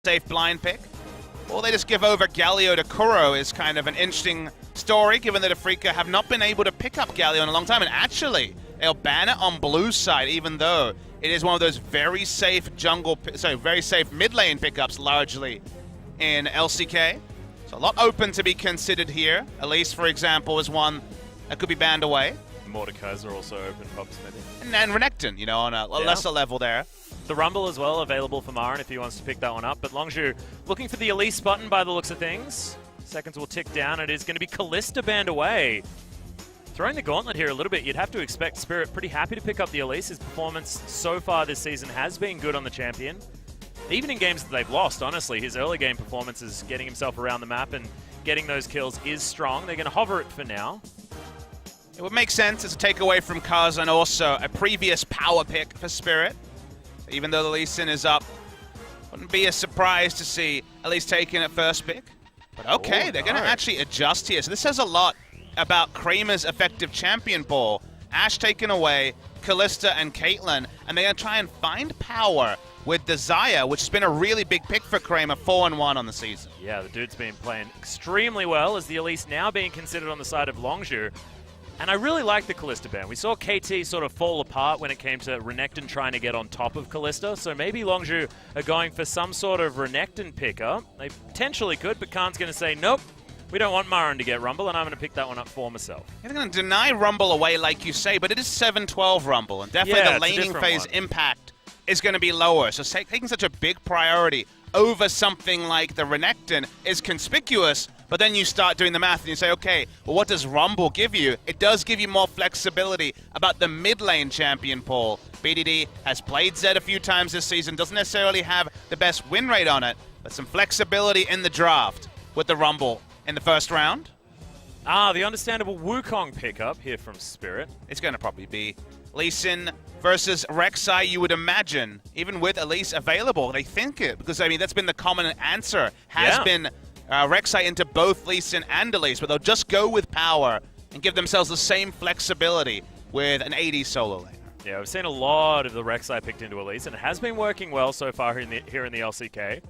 safe blind pick. Or they just give over Galio to Kuro is kind of an interesting story, given that Afreeca have not been able to pick up Galio in a long time. And actually, they'll ban it on blue side, even though it is one of those very safe very safe mid lane pickups largely in LCK. So a lot open to be considered here. Elise, for example, is one that could be banned away. Mordekaiser are also open, Pops maybe. And then Renekton, you know, on a lesser level there. The Rumble as well, available for Marin if he wants to pick that one up. But Longzhu looking for the Elise button by the looks of things. Seconds will tick down. It is going to be Kalista banned away. Throwing the gauntlet here a little bit, you'd have to expect Spirit pretty happy to pick up the Elise. His performance so far this season has been good on the champion. Even in games that they've lost, honestly, his early game performance is getting himself around the map and getting those kills is strong. They're going to hover it for now. It would make sense as a takeaway from Kaz and also a previous power pick for Spirit. Even though the Lee Sin is up, wouldn't be a surprise to see at least taking it first pick. But okay, they're going to actually adjust here. So this says a lot about Kramer's effective champion ball. Ashe taken away, Kalista and Caitlyn, and they're going to try and find power with the Xayah, which has been a really big pick for Kramer, 4-1 on the season. Yeah, the dude's been playing extremely well as the Elise now being considered on the side of Longzhu. And I really like the Kalista ban. We saw KT sort of fall apart when it came to Renekton trying to get on top of Kalista, so maybe Longzhu are going for some sort of Renekton picker. They potentially could, but Khan's going to say, nope, we don't want Marin to get Rumble, and I'm going to pick that one up for myself. They're going to deny Rumble away, like you say, but it is 7-12 Rumble, and definitely the laning phase impact is going to be lower. So taking such a big priority over something like the Renekton is conspicuous, but then you start doing the math and you say, okay, well, what does Rumble give you? It does give you more flexibility about the mid lane champion pool. BDD has played Zed a few times this season, doesn't necessarily have the best win rate on it, but some flexibility in the draft with the Rumble in the first round. The understandable Wukong pickup here from Spirit. It's going to probably be Lee Sin versus Rek'Sai, you would imagine, even with Elise available. They think it, because, I mean, that's been the common answer, has been Rek'Sai into both Lee Sin and Elise, but they'll just go with power and give themselves the same flexibility with an AD solo laner. Yeah, we've seen a lot of the Rek'Sai picked into Elise, and it has been working well so far here in the LCK.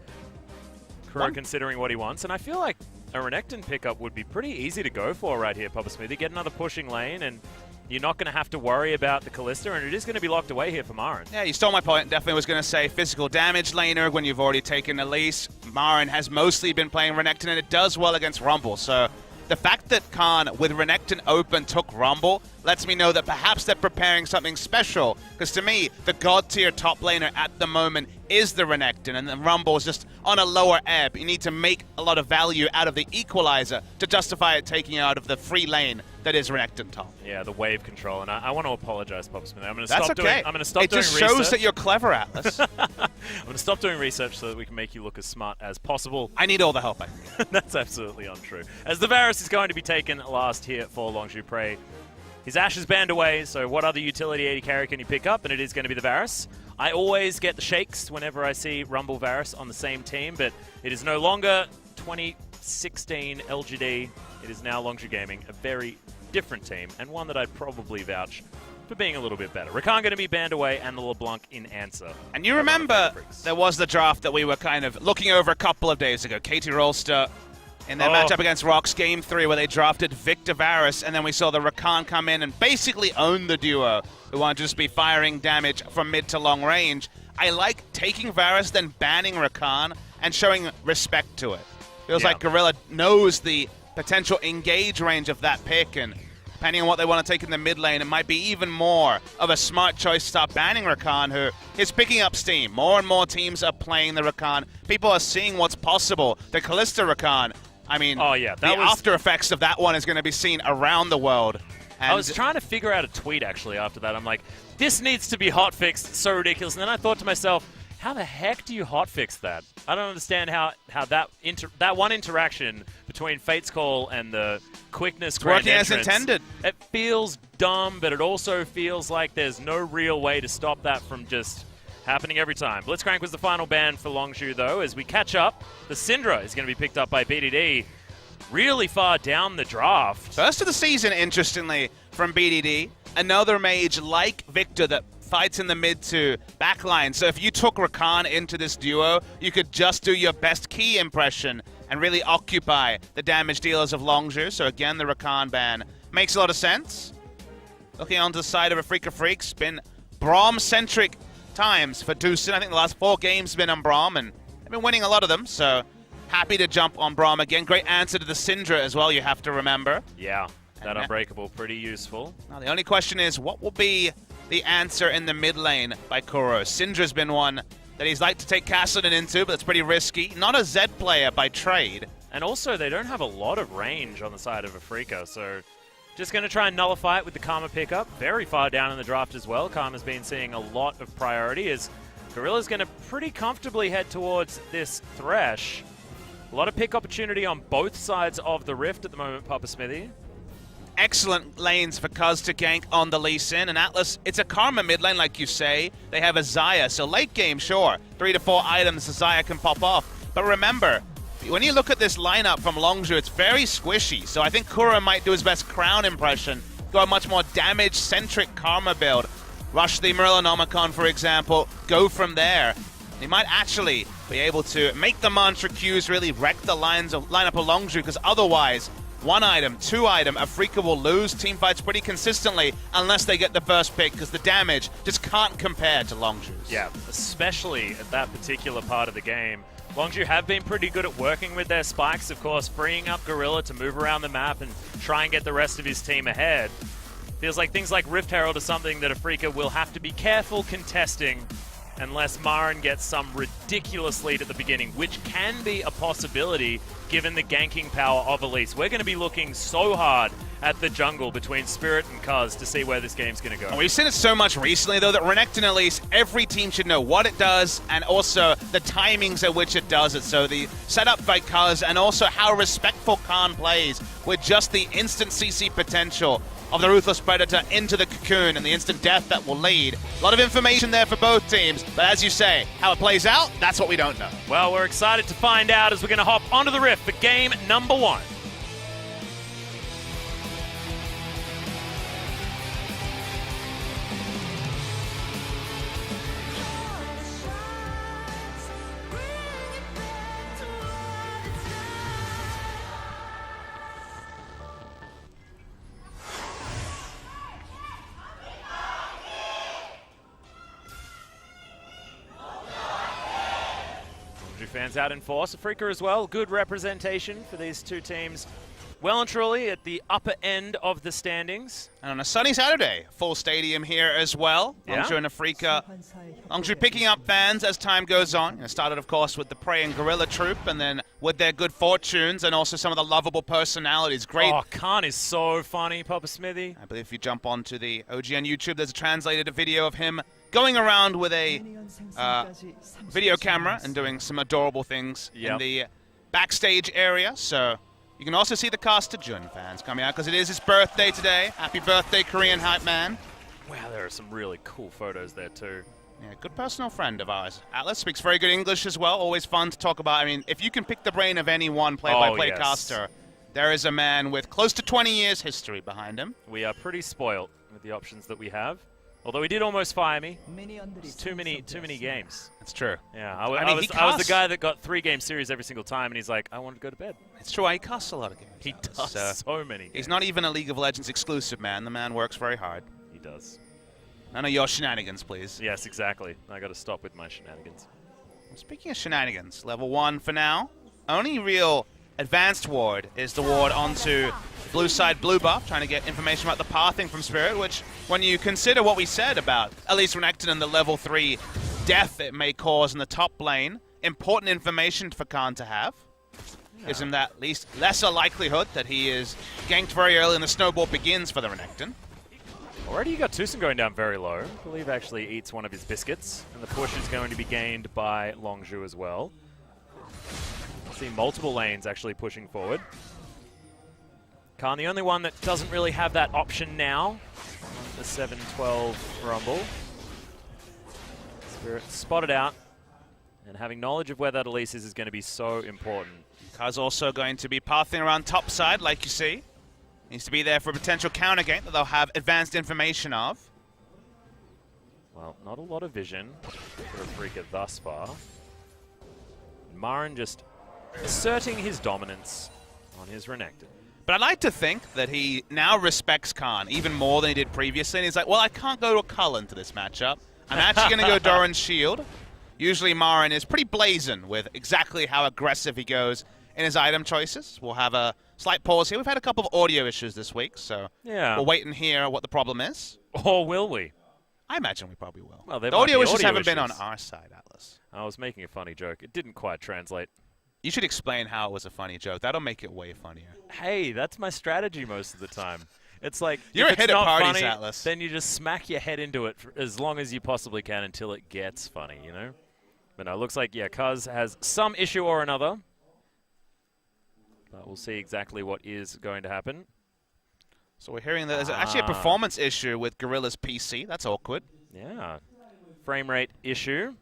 Kuro considering what he wants, and I feel like a Renekton pickup would be pretty easy to go for right here, Papa Smoothie. Get another pushing lane, and you're not going to have to worry about the Kalista, and it is going to be locked away here for Marin. Yeah, you stole my point. Definitely was going to say physical damage laner when you've already taken Elise. Marin has mostly been playing Renekton, and it does well against Rumble. So the fact that Khan, with Renekton open, took Rumble lets me know that perhaps they're preparing something special. Because to me, the god-tier top laner at the moment is the Renekton, and the Rumble is just on a lower ebb. You need to make a lot of value out of the equalizer to justify it taking you out of the free lane that is Renekton top. Yeah, the wave control, and I want to apologize, Pop Smith. I'm going to That's stop okay. doing. I'm going to stop doing research. It just shows that you're clever, Atlas. I'm going to stop doing research so that we can make you look as smart as possible. I need all the help I can get. That's absolutely untrue. As the Varus is going to be taken last here for Longzhu Prey. His Ashe is banned away, so what other utility AD carry can you pick up? And it is going to be the Varus. I always get the shakes whenever I see Rumble Varus on the same team, but it is no longer 2016 LGD. It is now Longzhu Gaming, a very different team, and one that I'd probably vouch for being a little bit better. Rakan going to be banned away, and the LeBlanc in answer. And you remember there was the draft that we were kind of looking over a couple of days ago. Katie Rolster in their matchup against Rocks Game 3, where they drafted Victor Varus, and then we saw the Rakan come in and basically own the duo, who want to just be firing damage from mid to long range. I like taking Varus, then banning Rakan, and showing respect to it. Feels like Gorilla knows the potential engage range of that pick, and depending on what they want to take in the mid lane, it might be even more of a smart choice to start banning Rakan, who is picking up steam. More and more teams are playing the Rakan. People are seeing what's possible. The Kalista Rakan, I mean, the after effects of that one is going to be seen around the world. And I was trying to figure out a tweet, actually, after that. I'm like, this needs to be hotfixed. It's so ridiculous. And then I thought to myself, how the heck do you hotfix that? I don't understand how that one interaction between Fate's Call and the quickness grand working entrance, as intended. It feels dumb, but it also feels like there's no real way to stop that from just happening every time. Blitzcrank was the final ban for Longzhu, though. As we catch up, the Syndra is going to be picked up by BDD really far down the draft. First of the season, interestingly, from BDD. Another mage like Victor that fights in the mid to backline. So if you took Rakan into this duo, you could just do your best key impression and really occupy the damage dealers of Longzhu. So again, the Rakan ban makes a lot of sense. Looking onto the side of Afreeca Freecs, been Braum-centric times for Deucin. I think the last 4 games have been on Braum, and they've been winning a lot of them, so happy to jump on Braum again. Great answer to the Syndra as well, you have to remember. Yeah, that Unbreakable, pretty useful. Now, the only question is, what will be the answer in the mid lane by Kuro? Syndra's been one that he's like to take Castleton into, but it's pretty risky. Not a Z player by trade. And also, they don't have a lot of range on the side of Afreeca, so just going to try and nullify it with the Karma pickup. Very far down in the draft as well. Karma's been seeing a lot of priority as Gorilla's going to pretty comfortably head towards this Thresh. A lot of pick opportunity on both sides of the Rift at the moment, Papa Smithy. Excellent lanes for Cuz to gank on the Lee Sin. And Atlas, it's a Karma mid lane, like you say. They have a Xayah, so late game, sure. 3 to 4 items the Xayah can pop off. But remember, when you look at this lineup from Longzhu, it's very squishy. So I think Kuro might do his best Crown impression, go a much more damage-centric Karma build. Rush the Merilonomicon, for example, go from there. He might actually be able to make the Mantra Qs really wreck the lineup of Longzhu, because otherwise, 1 item, 2 item, Afreeca will lose teamfights pretty consistently unless they get the first pick, because the damage just can't compare to Longzhu's. Yeah, especially at that particular part of the game. Longzhu have been pretty good at working with their spikes, of course, freeing up Gorilla to move around the map and try and get the rest of his team ahead. Feels like things like Rift Herald are something that Afreeca will have to be careful contesting unless Maren gets some ridiculous lead at the beginning, which can be a possibility given the ganking power of Elise. We're going to be looking so hard at the jungle between Spirit and Cuz to see where this game's going to go. And we've seen it so much recently, though, that Renekton Elise, every team should know what it does and also the timings at which it does it. So the setup by Cuz and also how respectful Khan plays with just the instant CC potential of the Ruthless Predator into the Cocoon and the instant death that will lead. A lot of information there for both teams, but as you say, how it plays out, that's what we don't know. Well, we're excited to find out as we're going to hop onto the Rift for game number 1. Fans out in force. Afreeca as well. Good representation for these two teams. Well and truly at the upper end of the standings. And on a sunny Saturday, full stadium here as well. Yeah. Longzhu and Afreeca. Longzhu picking up fans as time goes on. It started, of course, with the Prey and Gorilla Troop, and then with their good fortunes and also some of the lovable personalities. Great. Oh, Khan is so funny, Papa Smithy. I believe if you jump onto the OG on YouTube, there's a translated video of him going around with a video camera and doing some adorable things in the backstage area. So you can also see the Casta Jun fans coming out because it is his birthday today. Happy birthday, Korean hype man. Wow, there are some really cool photos there too. Yeah, good personal friend of ours. Atlas speaks very good English as well. Always fun to talk about. I mean, if you can pick the brain of any one play-by-play caster, there is a man with close to 20 years history behind him. We are pretty spoiled with the options that we have. Although he did almost fire me. It's too many games. That's true. Yeah, I was the guy that got 3-game series every single time, and he's like, I want to go to bed. It's true. He casts a lot of games. He does so many games. He's not even a League of Legends exclusive, man. The man works very hard. He does. None of your shenanigans, please. Yes, exactly. I got to stop with my shenanigans. Speaking of shenanigans, level 1 for now. Only real advanced ward is the ward onto blue side blue buff, trying to get information about the pathing from Spirit, which, when you consider what we said about at least Renekton and the level 3 death it may cause in the top lane, important information for Khan to have. Gives him that least lesser likelihood that he is ganked very early and the snowball begins for the Renekton. Already you got Tucson going down very low. I believe actually eats one of his biscuits, and the push is going to be gained by Longzhu as well. See multiple lanes actually pushing forward. Khan, the only one that doesn't really have that option now. The 7-12 Rumble. Spirit spotted out, and having knowledge of where that Elise is going to be so important. Kaz also going to be pathing around top side, like you see. Needs to be there for a potential counter game that they'll have advanced information of. Well, not a lot of vision for Afreeca thus far. Marin just asserting his dominance on his Renekton. But I'd like to think that he now respects Khan even more than he did previously. And he's like, well, I can't go to a Cullen to this matchup. I'm actually going to go Doran's Shield. Usually Marin is pretty blazing with exactly how aggressive he goes in his item choices. We'll have a slight pause here. We've had a couple of audio issues this week, so we'll wait and hear what the problem is. Or will we? I imagine we probably will. Well, the audio issues haven't been on our side, Atlas. I was making a funny joke. It didn't quite translate. You should explain how it was a funny joke. That'll make it way funnier. Hey, that's my strategy most of the time. It's like, you're if a hit it's at not parties, funny, Atlas. then you just smack your head into it for as long as you possibly can until it gets funny, you know? But no, it looks like, yeah, Cuz has some issue or another. But we'll see exactly what is going to happen. So we're hearing that there's actually a performance issue with Gorilla's PC. That's awkward. Yeah. Frame rate issue.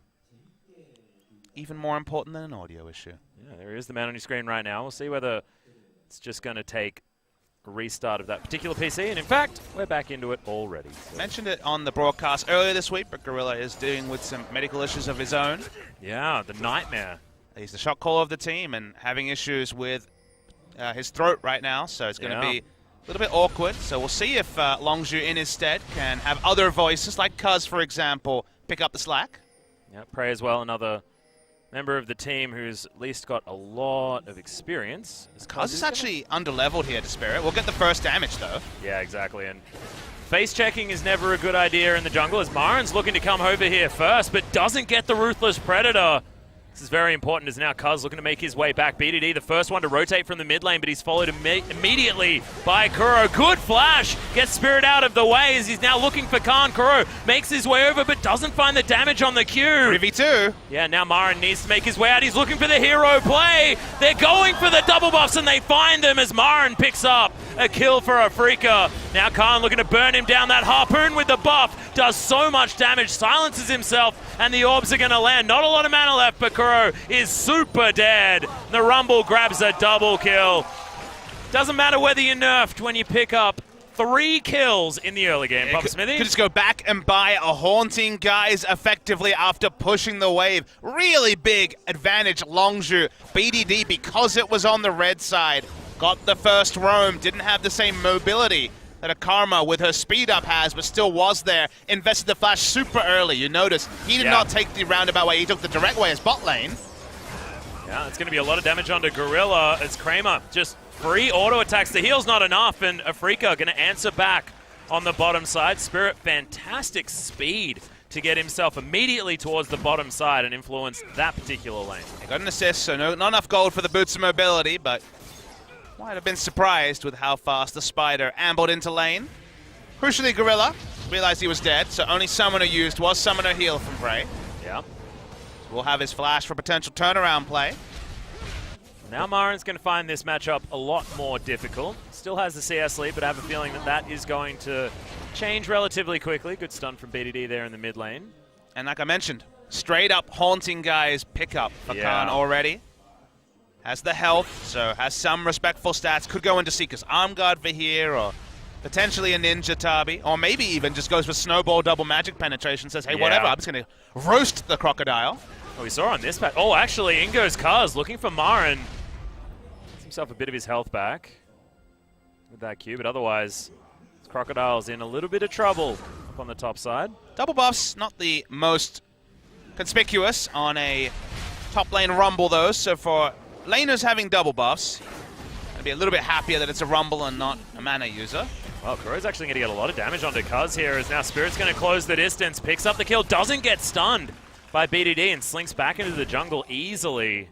Even more important than an audio issue. Yeah, there is the man on your screen right now. We'll see whether it's just going to take a restart of that particular PC. And in fact, we're back into it already. So. Mentioned it on the broadcast earlier this week, but Gorilla is dealing with some medical issues of his own. Yeah, the nightmare. He's the shot caller of the team and having issues with his throat right now, so it's going to be a little bit awkward. So we'll see if Longzhu in his stead can have other voices, like Cuz, for example, pick up the slack. Yeah, Prey as well, another member of the team who's at least got a lot of experience. Cuz is actually underleveled here to Spirit. We'll get the first damage, though. Yeah, exactly. And face checking is never a good idea in the jungle, as Marin's looking to come over here first, but doesn't get the Ruthless Predator. This is very important, as now Cuz looking to make his way back. BDD, the first one to rotate from the mid lane, but he's followed immediately by Kuro. Good flash! Gets Spirit out of the way as he's now looking for Khan. Kuro makes his way over, but doesn't find the damage on the Q. 3v2. Yeah, now Marin needs to make his way out. He's looking for the hero play. They're going for the double buffs, and they find them as Marin picks up a kill for Afreeca. Now Khan looking to burn him down. That Harpoon with the buff does so much damage, silences himself, and the orbs are going to land. Not a lot of mana left, but Kuro is super dead. The Rumble grabs a double kill. Doesn't matter whether you're nerfed when you pick up 3 kills in the early game, Papa Smithy. Could just go back and buy a Haunting Guys effectively after pushing the wave. Really big advantage, Longzhu. BDD, because it was on the red side, got the first roam, didn't have the same mobility that a Karma with her speed up has, but still was there. Invested the flash super early. You notice he did not take the roundabout way, he took the direct way as bot lane. Yeah, it's going to be a lot of damage onto Gorilla as Kramer just free auto attacks. The heal's not enough, and Afreeca going to answer back on the bottom side. Spirit, fantastic speed to get himself immediately towards the bottom side and influence that particular lane. He got an assist, so not enough gold for the boots of mobility, but might have been surprised with how fast the Spider ambled into lane. Crucially, Gorilla realized he was dead, so only Summoner used was Summoner heal from Prey. Yeah. We'll have his flash for potential turnaround play. Now Marin's going to find this matchup a lot more difficult. Still has the CS lead, but I have a feeling that that is going to change relatively quickly. Good stun from BDD there in the mid lane. And like I mentioned, straight up Haunting Guys pickup for Khan already. Has the health, so has some respectful stats. Could go into Seeker's Arm Guard for here, or potentially a Ninja Tabi, or maybe even just goes for Snowball double magic penetration, says, hey, whatever, I'm just going to roast the Crocodile. Oh, we saw on this patch. Oh, actually, in goes Cuz looking for Marin. Gets himself a bit of his health back with that Q, but otherwise, Crocodile's in a little bit of trouble up on the top side. Double buffs, not the most conspicuous on a top lane Rumble, though, so for laners having double buffs, I'd be a little bit happier that it's a Rumble and not a mana user. Well, Kuro's actually going to get a lot of damage onto Cuz here, as now Spirit's going to close the distance, picks up the kill, doesn't get stunned by BDD, and slinks back into the jungle easily.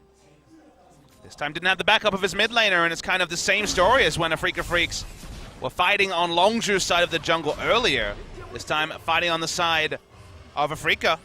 This time didn't have the backup of his mid laner, and it's kind of the same story as when Afreeca Freecs were fighting on Longzhu's side of the jungle earlier. This time fighting on the side of Afreeca.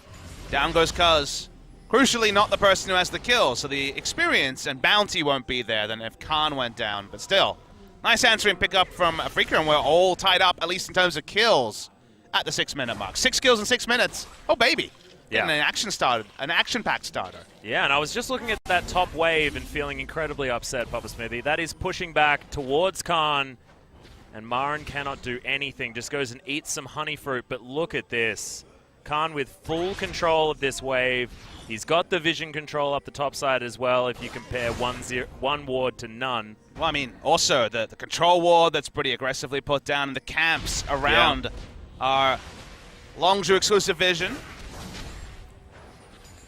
Down goes Cuz. Crucially, not the person who has the kill, so the experience and bounty won't be there than if Khan went down. But still, nice answering pickup from Afreeca, and we're all tied up, at least in terms of kills, at the 6-minute mark. 6 kills in 6 minutes. Oh, baby. Yeah. Getting an action-packed starter. Yeah, and I was just looking at that top wave and feeling incredibly upset, Papa Smithy. That is pushing back towards Khan, and Marin cannot do anything. Just goes and eats some honey fruit, but look at this. Khan with full control of this wave. He's got the vision control up the top side as well if you compare one ward to none. Well, I mean, also the control ward that's pretty aggressively put down, and the camps around are Longzhu exclusive vision.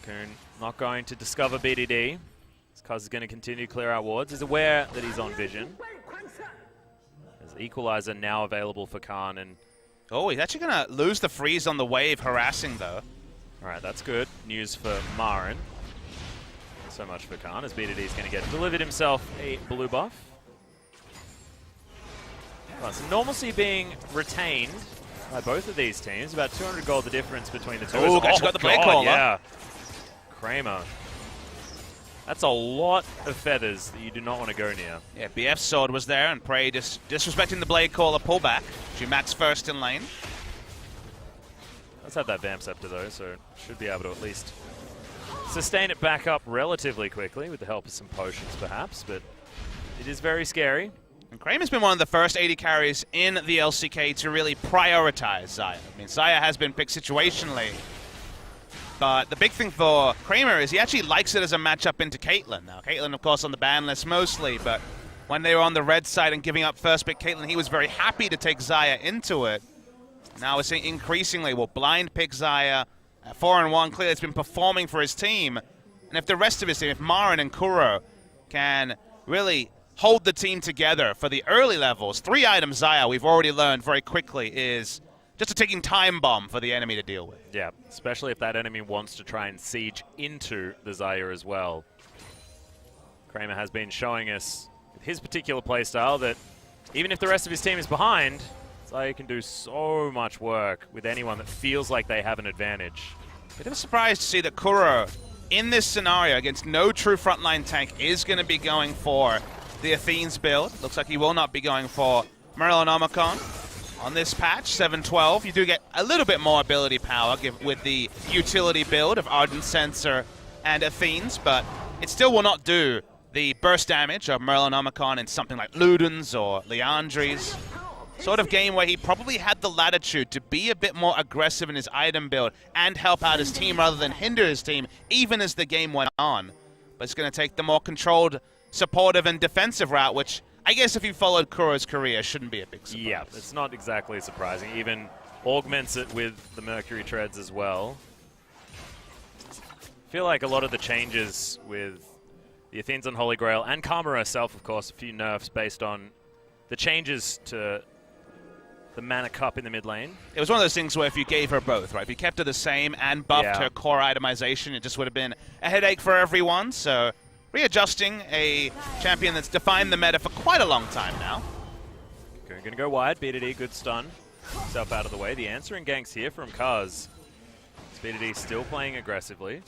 Coon not going to discover BDD. Cuz is going to continue to clear out wards. He's aware that he's on vision. There's Equalizer now available for Khan. And oh, he's actually going to lose the freeze on the wave, harassing though. All right, that's good news for Marin. Not so much for Khan, as BDD is going to get delivered himself a blue buff. Right, so normalcy being retained by both of these teams. About 200 gold the difference between the two. Oh, actually got the blade call, yeah. Kramer. That's a lot of feathers that you do not want to go near. Yeah, BF's sword was there, and Prey just disrespecting the blade caller pullback. She max first in lane. Let's have that Vamp Scepter though, so should be able to at least sustain it back up relatively quickly with the help of some potions perhaps, but it is very scary. And Kramer's been one of the first 80 carries in the LCK to really prioritize Xayah. I mean, Xayah has been picked situationally, but the big thing for Kramer is he actually likes it as a matchup into Caitlyn. Now, Caitlyn, of course, on the ban list mostly, but when they were on the red side and giving up first pick Caitlyn, he was very happy to take Xayah into it. Now we're seeing increasingly, will blind pick Xayah at 4-1. Clearly, it's been performing for his team. And if the rest of his team, if Marin and Kuro can really hold the team together for the early levels, 3-item Xayah, we've already learned very quickly, is just a ticking time bomb for the enemy to deal with. Yeah, especially if that enemy wants to try and siege into the Xayah as well. Kramer has been showing us with his particular playstyle that even if the rest of his team is behind, Xayah can do so much work with anyone that feels like they have an advantage. Bit of a surprise to see that Kuro, in this scenario against no true frontline tank, is going to be going for the Athene's build. Looks like he will not be going for Merlinomicon. On this patch, 7-12, you do get a little bit more ability power with the utility build of Ardent Sensor and Athene's, but it still will not do the burst damage of Merlinomicon in something like Luden's or Liandry's. Sort of game where he probably had the latitude to be a bit more aggressive in his item build and help out his team rather than hinder his team, even as the game went on. But it's going to take the more controlled, supportive, and defensive route, which I guess if you followed Kuro's career, shouldn't be a big surprise. Yeah, it's not exactly surprising. Even augments it with the Mercury Treads as well. I feel like a lot of the changes with the Athene's on Holy Grail and Karma herself, of course, a few nerfs based on the changes to the mana cup in the mid lane. It was one of those things where if you gave her both, right? If you kept her the same and buffed her core itemization, it just would have been a headache for everyone. So readjusting a champion that's defined the meta for quite a long time now. Going to go wide. BDD, good stun. Himself out of the way. The answering ganks here from Kaz. BDD still playing aggressively.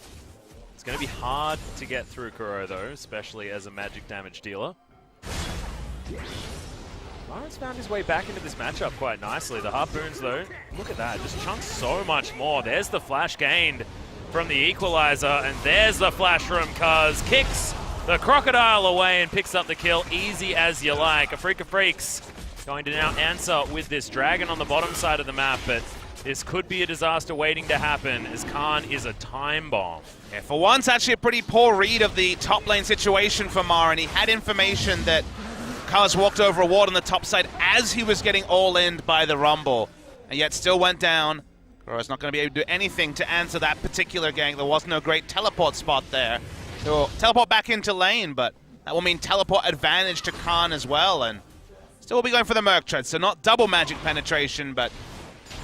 It's going to be hard to get through Kuro, though, especially as a magic damage dealer. Marin's found his way back into this matchup quite nicely. The Harpoons, though, look at that. Just chunks so much more. There's the flash gained from the Equalizer, and there's the flash from Kaz. Kicks the Crocodile away and picks up the kill easy as you like. Afreeca Freecs going to now answer with this Dragon on the bottom side of the map, but this could be a disaster waiting to happen as Khan is a time bomb. Yeah, for once, actually a pretty poor read of the top lane situation for Marin. He had information that Kaz walked over a ward on the top side as he was getting all-in by the Rumble, and yet still went down. Kuro's not going to be able to do anything to answer that particular gank. There was no great teleport spot there. He'll teleport back into lane, but that will mean teleport advantage to Khan as well, and still will be going for the Merc Tread, so not double magic penetration, but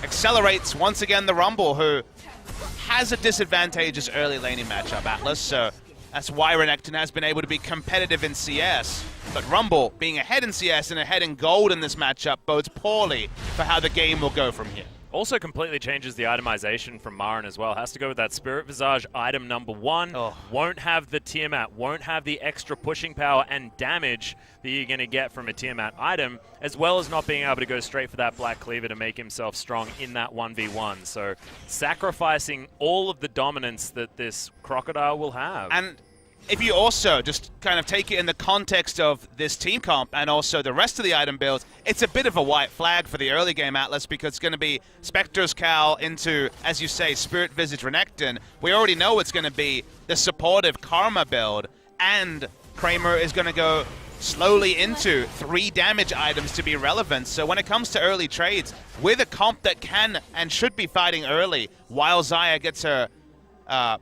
accelerates once again the Rumble, who has a disadvantageous early laning matchup, Atlas, so that's why Renekton has been able to be competitive in CS. But Rumble, being ahead in CS and ahead in gold in this matchup, bodes poorly for how the game will go from here. Also completely changes the itemization from Marin as well. Has to go with that Spirit Visage item number 1. Oh. Won't have the Tiamat, won't have the extra pushing power and damage that you're going to get from a Tiamat item, as well as not being able to go straight for that Black Cleaver to make himself strong in that 1v1. So sacrificing all of the dominance that this Crocodile will have. And if you also just kind of take it in the context of this team comp and also the rest of the item builds, it's a bit of a white flag for the early game Atlas because it's going to be Spectre's Cal into, as you say, Spirit Visage Renekton. We already know it's going to be the supportive Karma build, and Kramer is going to go slowly into 3 damage items to be relevant. So when it comes to early trades, with a comp that can and should be fighting early while Xayah gets her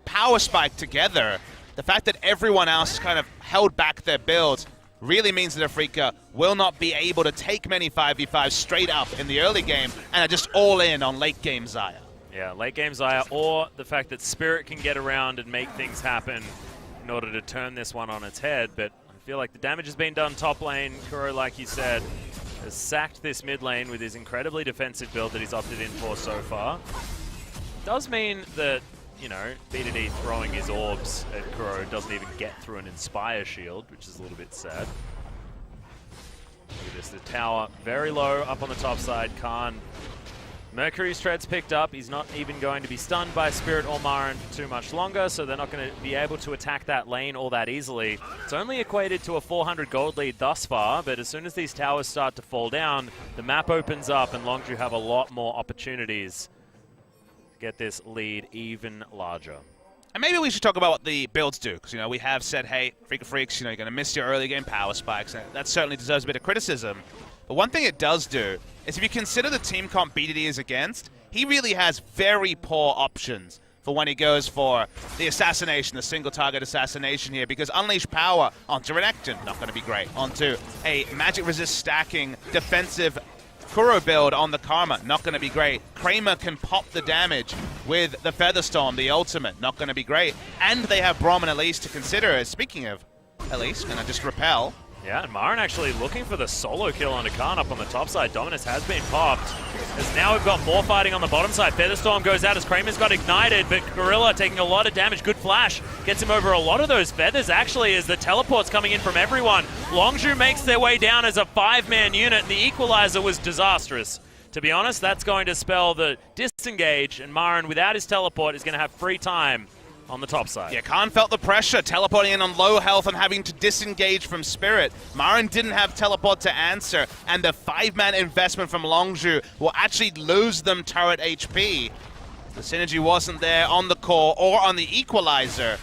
power spike together, the fact that everyone else kind of held back their builds really means that Afreeca will not be able to take many 5v5s straight up in the early game and are just all in on late game Xayah. Yeah, late game Xayah, or the fact that Spirit can get around and make things happen in order to turn this one on its head. But I feel like the damage has been done top lane. Kuro, like you said, has sacked this mid lane with his incredibly defensive build that he's opted in for so far. Does mean that, you know, BDD throwing his orbs at Kuro doesn't even get through an Inspire shield, which is a little bit sad. Look at this, the tower very low up on the top side. Khan. Mercury's tread's picked up. He's not even going to be stunned by Spirit or Marin for too much longer, so they're not going to be able to attack that lane all that easily. It's only equated to a 400 gold lead thus far, but as soon as these towers start to fall down, the map opens up and Longzhu have a lot more opportunities to get this lead even larger. And maybe we should talk about what the builds do, because, you know, we have said, hey, Freecs, you know, you're going to miss your early game power spikes, and that certainly deserves a bit of criticism. But one thing it does do is if you consider the team comp BDD is against, he really has very poor options for when he goes for the assassination, the single target assassination here, because Unleash Power onto Renekton, not going to be great. Onto a magic resist stacking defensive Kuro build on the Karma, not going to be great. Kramer can pop the damage with the Featherstorm, the ultimate, not going to be great. And they have Braum and Elise to consider. Speaking of Elise, going to just repel. Yeah, and Marin actually looking for the solo kill on Khan up on the top side. Dominus has been popped. As now we've got more fighting on the bottom side. Featherstorm goes out as Kramer's got ignited, but Gorilla taking a lot of damage. Good flash. Gets him over a lot of those feathers, actually, as the teleport's coming in from everyone. Longzhu makes their way down as a 5-man unit, and the equalizer was disastrous. To be honest, that's going to spell the disengage, and Marin, without his teleport, is going to have free time on the top side. Yeah, Khan felt the pressure, teleporting in on low health and having to disengage from Spirit. Marin didn't have teleport to answer, and the 5-man investment from Longzhu will actually lose them turret HP. The synergy wasn't there on the core or on the equalizer.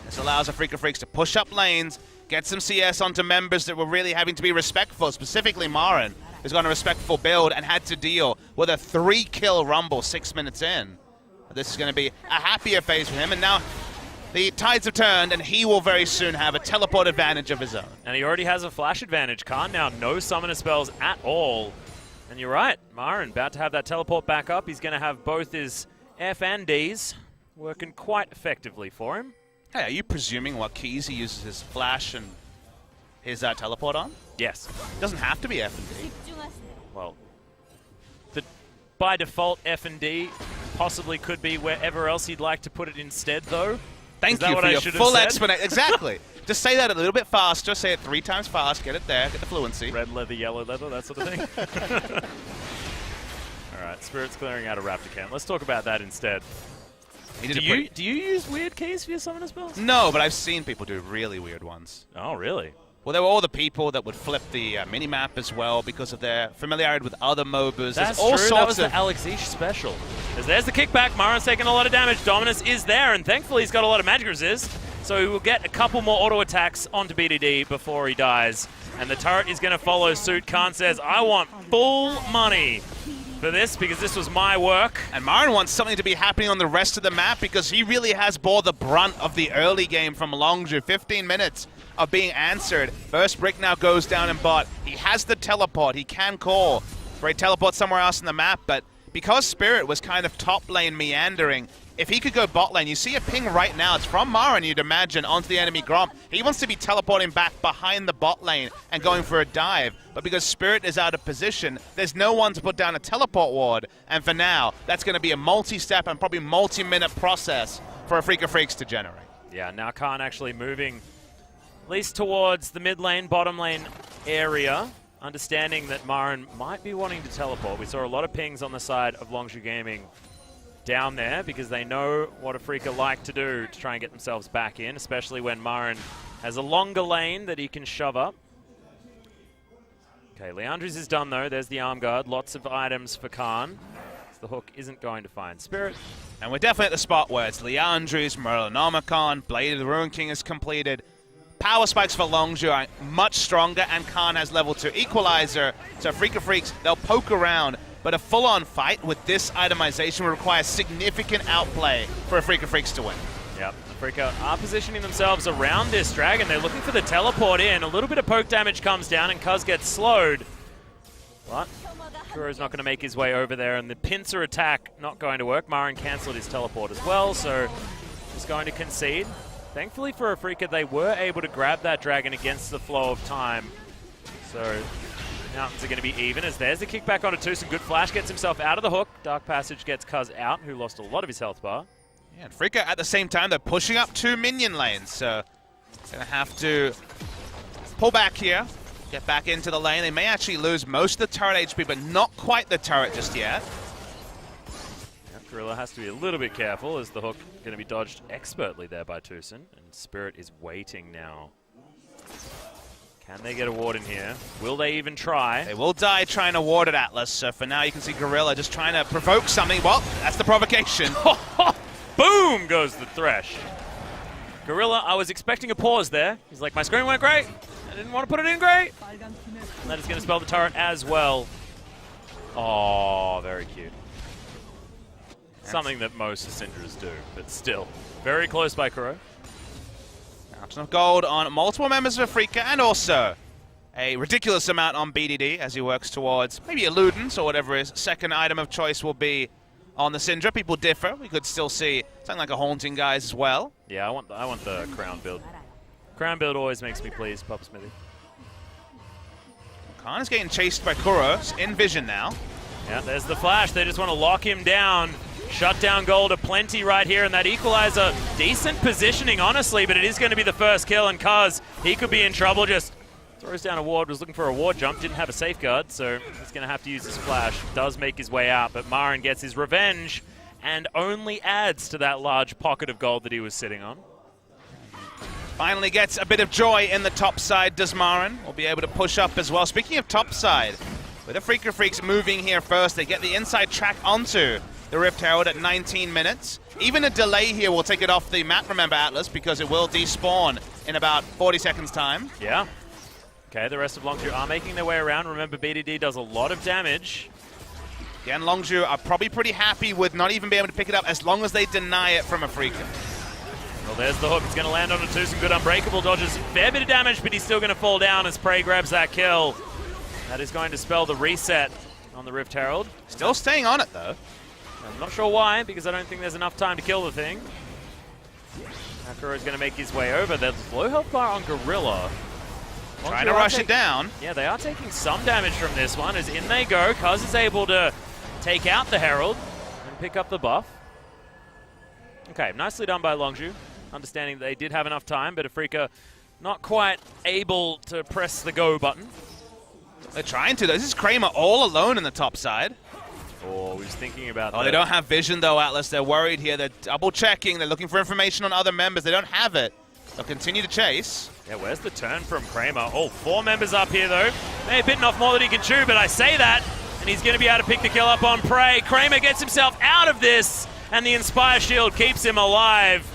This allows Afreeca Freecs to push up lanes, get some CS onto members that were really having to be respectful, specifically Marin, who's got a respectful build and had to deal with a 3-kill Rumble 6 minutes in. This is going to be a happier phase for him, and now the tides have turned, and he will very soon have a teleport advantage of his own. And he already has a flash advantage. Khan now no summoner spells at all. And you're right, Marin about to have that teleport back up. He's going to have both his F and Ds working quite effectively for him. Hey, are you presuming what keys he uses his flash and his teleport on? Yes. It doesn't have to be F and D. Well, by default F and D possibly could be wherever else he'd like to put it instead, though. Thank you for your full explanation. Exactly. Just say that a little bit faster. Say it 3 times fast. Get it there. Get the fluency. Red leather, yellow leather, that sort of thing. All right, Spirit's clearing out a Raptor camp. Let's talk about that instead. Do you use weird keys for your summoner spells? No, but I've seen people do really weird ones. Oh, really? Well, there were all the people that would flip the mini-map as well because of their familiarity with other MOBAs. That's all true. Sorts that was of the Alex Ish special. There's the kickback. Marin's taking a lot of damage. Dominus is there, and thankfully he's got a lot of magic resist. So he will get a couple more auto attacks onto BDD before he dies. And the turret is going to follow suit. Khan says, I want full money for this because this was my work. And Marin wants something to be happening on the rest of the map because he really has bore the brunt of the early game from Longzhu. 15 minutes of being answered. First brick now goes down in bot. He has the teleport. He can call for a teleport somewhere else in the map, but because Spirit was kind of top lane meandering, if he could go bot lane, you see a ping right now. It's from Marin, you'd imagine, onto the enemy Gromp. He wants to be teleporting back behind the bot lane and going for a dive. But because Spirit is out of position, there's no one to put down a teleport ward. And for now, that's going to be a multi-step and probably multi-minute process for Afreeca Freecs to generate. Yeah, now Khan actually moving at least towards the mid lane, bottom lane area, understanding that Marin might be wanting to teleport. We saw a lot of pings on the side of Longzhu Gaming down there because they know what Afreeca like to do to try and get themselves back in, especially when Marin has a longer lane that he can shove up. Okay, Leandri's is done though. There's the arm guard. Lots of items for Khan. The hook isn't going to find Spirit. And we're definitely at the spot where it's Leandri's, Merlinomicon, Blade of the Ruin King is completed. Power spikes for Longzhu are much stronger, and Khan has level 2 equalizer. So Freecs, they'll poke around, but a full-on fight with this itemization will require significant outplay for Freecs to win. Yep, Afreeca are positioning themselves around this dragon. They're looking for the teleport in. A little bit of poke damage comes down, and Cuz gets slowed. But Kuro's not going to make his way over there, and the pincer attack not going to work. Marin cancelled his teleport as well, so he's going to concede. Thankfully for Afreeca, they were able to grab that dragon against the flow of time. So mountains are going to be even, as there's the kickback onto Tucson. Good flash, gets himself out of the hook. Dark Passage gets Cuz out, who lost a lot of his health bar. Yeah, and Afreeca at the same time, they're pushing up 2 minion lanes, so going to have to pull back here. Get back into the lane. They may actually lose most of the turret HP, but not quite the turret just yet. Yeah, Gorilla has to be a little bit careful, as the hook going to be dodged expertly there by Tucson. And Spirit is waiting now. Can they get a ward in here? Will they even try? They will die trying to ward at Atlas, so for now you can see Gorilla just trying to provoke something. Well, that's the provocation. Boom goes the Thresh. Gorilla, I was expecting a pause there. He's like, my screen went great. I didn't want to put it in great. And that is going to spell the turret as well. Oh, very cute. Something that most Syndras do, but still. Very close by Kuro. Mountain of gold on multiple members of Afreeca, and also a ridiculous amount on BDD as he works towards maybe a Ludens or whatever his second item of choice will be on the Syndra. People differ. We could still see something like a Haunting Guise as well. Yeah, I want the Crown build. Crown build always makes me pleased, Papa Smithy. Khan is getting chased by Kuro. It's in vision now. Yeah, there's the flash. They just want to lock him down. Shut down gold aplenty right here, and that equalizer, decent positioning, honestly, but it is going to be the first kill, and Cuz, he could be in trouble. Just throws down a ward, was looking for a ward jump, didn't have a safeguard, so he's going to have to use his flash. Does make his way out, but Marin gets his revenge and only adds to that large pocket of gold that he was sitting on. Finally gets a bit of joy in the top side, does Marin. Will be able to push up as well. Speaking of top side, with the Freecs moving here first, they get the inside track onto the Rift Herald at 19 minutes. Even a delay here will take it off the map, remember, Atlas, because it will despawn in about 40 seconds time. Yeah. Okay, the rest of Longzhu are making their way around. Remember, BDD does a lot of damage. Again, Longzhu are probably pretty happy with not even being able to pick it up as long as they deny it from Afreeca. Well, there's the hook. It's going to land on a Tucson. Good unbreakable dodges. Fair bit of damage, but he's still going to fall down as Prey grabs that kill. That is going to spell the reset on the Rift Herald. Still staying on it, though. I'm not sure why, because I don't think there's enough time to kill the thing. Nakuro is going to make his way over. There's low health bar on Gorilla. Trying to rush it down. Yeah, they are taking some damage from this one, as in they go. Cuz is able to take out the Herald and pick up the buff. Okay, nicely done by Longzhu. Understanding that they did have enough time, but Afreeca not quite able to press the go button. They're trying to. This is Kramer all alone in the top side. Oh, he's thinking about that. Oh, they don't have vision, though, Atlas. They're worried here. They're double-checking. They're looking for information on other members. They don't have it. They'll continue to chase. Yeah, where's the turn from Kramer? Oh, 4 members up here, though. May have bitten off more than he can chew, but I say that, and he's going to be able to pick the kill up on Prey. Kramer gets himself out of this, and the Inspire Shield keeps him alive.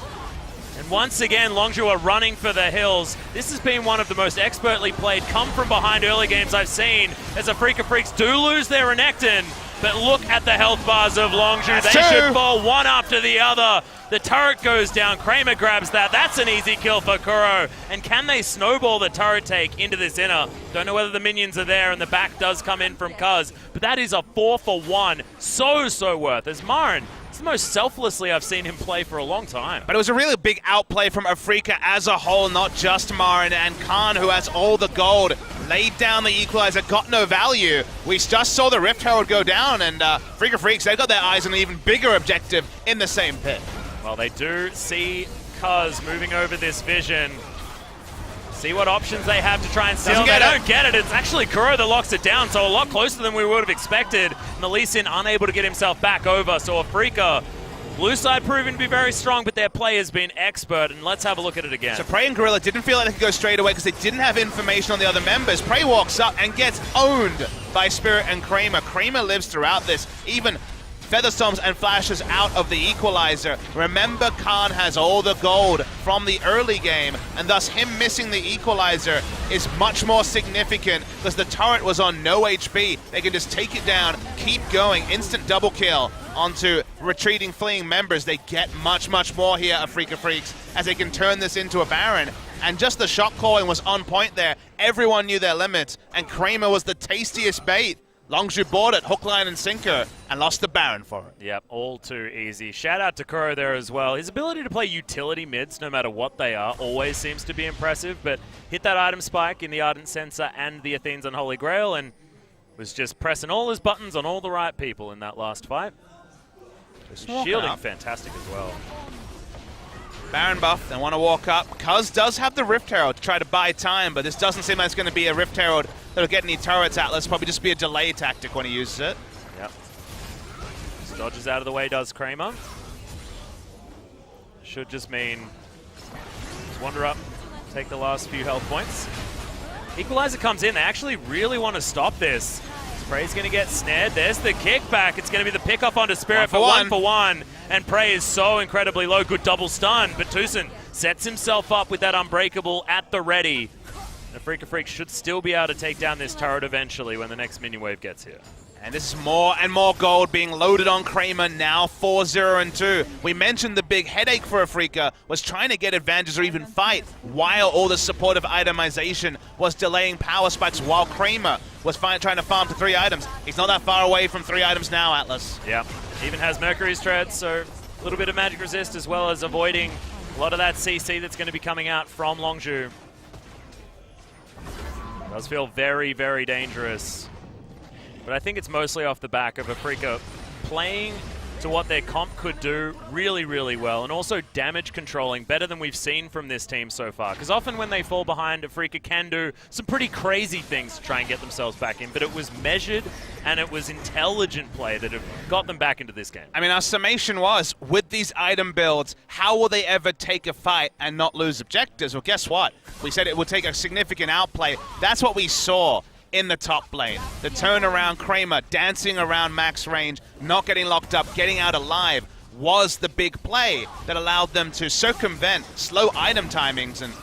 And once again, Longzhu are running for the hills. This has been one of the most expertly played come-from-behind early games I've seen, as Freecs do lose their Renekton. But look at the health bars of Longzhu. They should fall one after the other. The turret goes down. Kramer grabs that. That's an easy kill for Kuro. And can they snowball the turret take into this inner? Don't know whether the minions are there, and the back does come in from Cuz. But that is a 4-for-1. So worth. As Marin, it's the most selflessly I've seen him play for a long time. But it was a really big outplay from Afreeca as a whole, not just Marin. And Khan, who has all the gold, laid down the equalizer, got no value. We just saw the Rift Herald go down, and Freecs, they've got their eyes on an even bigger objective in the same pit. Well, they do see Cuz moving over this vision. See what options they have to try and steal. They don't get it. It's actually Kuro that locks it down, so a lot closer than we would have expected. And the Lee Sin unable to get himself back over, so Afreeca Blue side proving to be very strong, but their play has been expert, and let's have a look at it again. So Prey and Gorilla didn't feel like they could go straight away because they didn't have information on the other members. Prey walks up and gets owned by Spirit and Kramer. Kramer lives throughout this, even Featherstorms and flashes out of the equalizer. Remember, Khan has all the gold from the early game, and thus him missing the equalizer is much more significant because the turret was on no HP. They can just take it down, keep going, instant double kill onto retreating, fleeing members. They get much, much more here, Afreeca Freecs, as they can turn this into a Baron. And just the shot calling was on point there. Everyone knew their limits, and Kramer was the tastiest bait. Longzhu bought it, hook, line, and sinker, and lost the Baron for it. Yep, all too easy. Shout out to Kuro there as well. His ability to play utility mids, no matter what they are, always seems to be impressive, but hit that item spike in the Ardent Censer and the Athene's Unholy Grail, and was just pressing all his buttons on all the right people in that last fight. Shielding fantastic as well. Baron buff, they want to walk up. Cuz does have the Rift Herald to try to buy time, but this doesn't seem like it's going to be a Rift Herald that'll get any turrets. Atlas probably just be a delay tactic when he uses it. Yep. Just dodges out of the way, does Kramer. Should just mean just wander up, take the last few health points. Equalizer comes in. They actually really want to stop this. Prey's going to get snared. There's the kickback. It's going to be the pickup onto Spirit for one for one. And Prey is so incredibly low. Good double stun. But Tucson sets himself up with that Unbreakable at the ready. And Afreeca Freecs should still be able to take down this turret eventually when the next minion wave gets here. And this is more and more gold being loaded on Kramer, now 4-0-2. We mentioned the big headache for Afreeca was trying to get advantages or even fight while all the supportive itemization was delaying power spikes while Kramer was trying to farm to 3 items. He's not that far away from 3 items now, Atlas. Yeah, even has Mercury's Tread, so a little bit of magic resist as well as avoiding a lot of that CC that's going to be coming out from Longzhu. Does feel very, very dangerous. But I think it's mostly off the back of Afreeca playing to what their comp could do really, really well, and also damage controlling better than we've seen from this team so far. Because often when they fall behind, Afreeca can do some pretty crazy things to try and get themselves back in, but it was measured and it was intelligent play that have got them back into this game. I mean, our summation was, with these item builds, how will they ever take a fight and not lose objectives? Well, guess what? We said it would take a significant outplay. That's what we saw in the top lane. The turnaround, Kramer dancing around max range, not getting locked up, getting out alive, was the big play that allowed them to circumvent slow item timings. And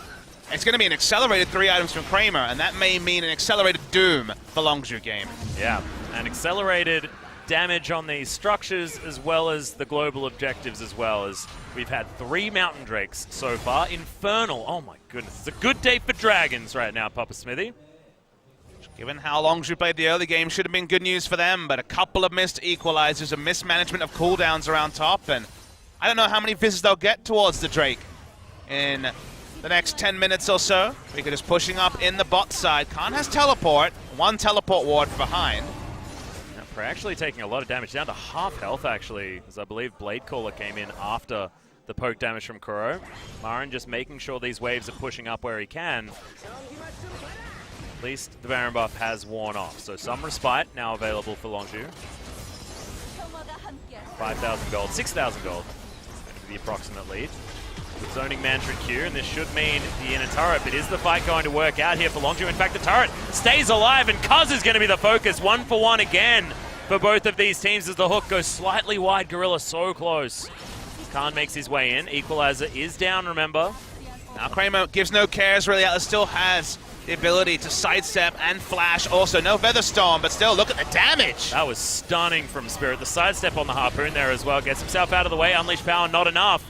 it's going to be an accelerated 3 items from Kramer, and that may mean an accelerated doom for Longzhu game. Yeah, and accelerated damage on these structures as well as the global objectives as well, as we've had 3 Mountain Drakes so far. Infernal, oh my goodness, it's a good day for dragons right now, Papa Smithy. Given how Longzhu played the early game, should have been good news for them, but a couple of missed equalizers, a mismanagement of cooldowns around top, and I don't know how many visits they'll get towards the Drake in the next 10 minutes or so. Freeca just pushing up in the bot side. Khan has teleport, 1 teleport ward behind. Now, Prey actually taking a lot of damage, down to half health actually, as I believe Blade Caller came in after the poke damage from Kuro. Marin just making sure these waves are pushing up where he can. At least the Baron buff has worn off, so some respite now available for Longzhu. 5,000 gold, 6,000 gold. That's going to be the approximate lead. With zoning Mantra Q, and this should mean the inner turret, but is the fight going to work out here for Longzhu? In fact, the turret stays alive, and Cuz is going to be the focus. 1 for 1 again for both of these teams as the hook goes slightly wide. Gorilla so close. Khan makes his way in. Equalizer is down, remember. Now Kramer gives no cares really. Atlas still has the ability to sidestep and flash. Also, no Featherstorm, but still, look at the damage. That was stunning from Spirit. The sidestep on the Harpoon there as well. Gets himself out of the way. Unleash power, not enough.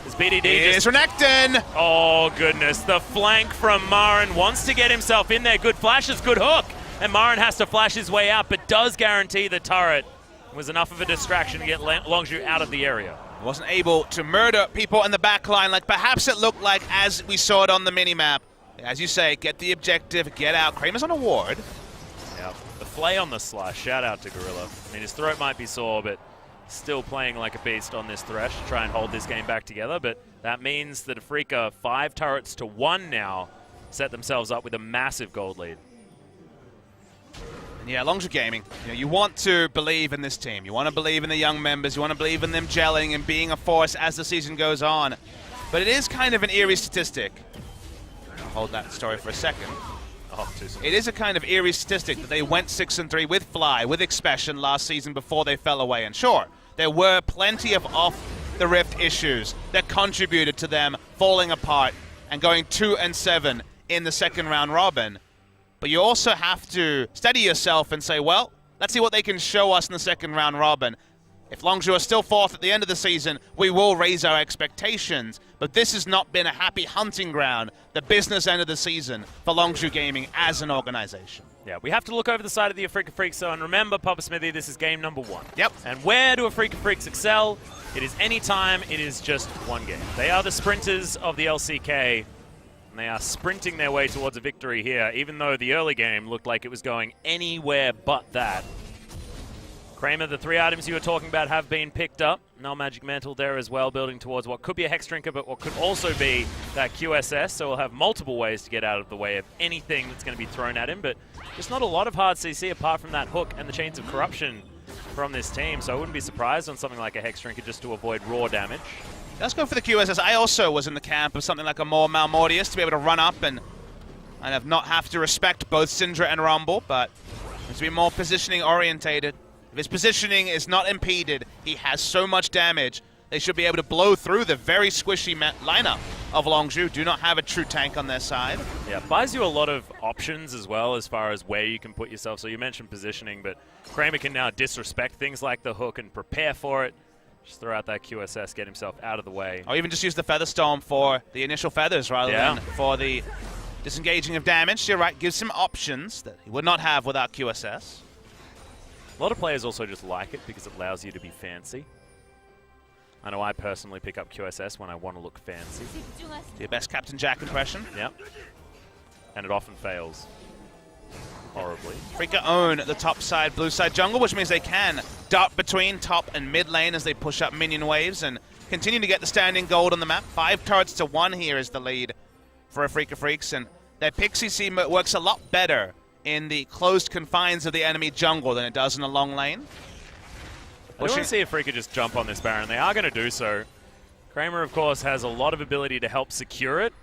As BDD is Renekton. Oh, goodness. The flank from Marin wants to get himself in there. Good flashes, good hook. And Marin has to flash his way out, but does guarantee the turret. It was enough of a distraction to get Longzhu out of the area. Wasn't able to murder people in the back line like perhaps it looked like as we saw it on the minimap. As you say, get the objective, get out. Kramer's on a ward. Yeah, the flay on the slash. Shout out to Gorilla. I mean, his throat might be sore, but still playing like a beast on this Thresh to try and hold this game back together. But that means that Afreeca 5 turrets to 1 now set themselves up with a massive gold lead. Yeah, Longzhu Gaming, you want to believe in this team. You want to believe in the young members. You want to believe in them gelling and being a force as the season goes on. But it is kind of an eerie statistic. I'll hold that story for a second. It is a kind of eerie statistic that they went 6-3 with Fly, with Expression last season before they fell away. And sure, there were plenty of off-the-rift issues that contributed to them falling apart and going 2-7 in the second round robin. But you also have to steady yourself and say, well, let's see what they can show us in the second round robin. If Longzhu are still fourth at the end of the season, we will raise our expectations. But this has not been a happy hunting ground, the business end of the season for Longzhu Gaming as an organization. Yeah, we have to look over the side of the Afreeca Freecs, though, and remember, Papa Smithy, this is game number 1. Yep. And where do Afreeca Freecs excel? It is any time, it is just one game. They are the sprinters of the LCK, and they are sprinting their way towards a victory here, even though the early game looked like it was going anywhere but that. Kramer, the 3 items you were talking about have been picked up. No Magic Mantle there as well, building towards what could be a Hex Drinker, but what could also be that QSS, so we'll have multiple ways to get out of the way of anything that's going to be thrown at him, but just not a lot of hard CC apart from that hook and the Chains of Corruption from this team, so I wouldn't be surprised on something like a Hex Drinker just to avoid raw damage. Let's go for the QSS. I also was in the camp of something like a more Malmortius to be able to run up and have not have to respect both Syndra and Rumble, but to be more positioning orientated. If his positioning is not impeded, he has so much damage, they should be able to blow through the very squishy lineup of Longzhu. Do not have a true tank on their side. Yeah, buys you a lot of options as well as far as where you can put yourself. So you mentioned positioning, but Kramer can now disrespect things like the hook and prepare for it. Just throw out that QSS, get himself out of the way. Or even just use the Feather Storm for the initial feathers rather than for the disengaging of damage. You're right, gives him options that he would not have without QSS. A lot of players also just like it because it allows you to be fancy. I know I personally pick up QSS when I want to look fancy. Your best Captain Jack impression. Yep. And it often fails. Horribly. Afreeca own the top side, blue side jungle, which means they can dart between top and mid lane as they push up minion waves and continue to get the standing gold on the map. 5 turrets to 1 here is the lead for Afreeca Freecs, and their Pixie Seam works a lot better in the closed confines of the enemy jungle than it does in a long lane. I want to see if Afreeca just jump on this Baron. They are going to do so. Kramer, of course, has a lot of ability to help secure it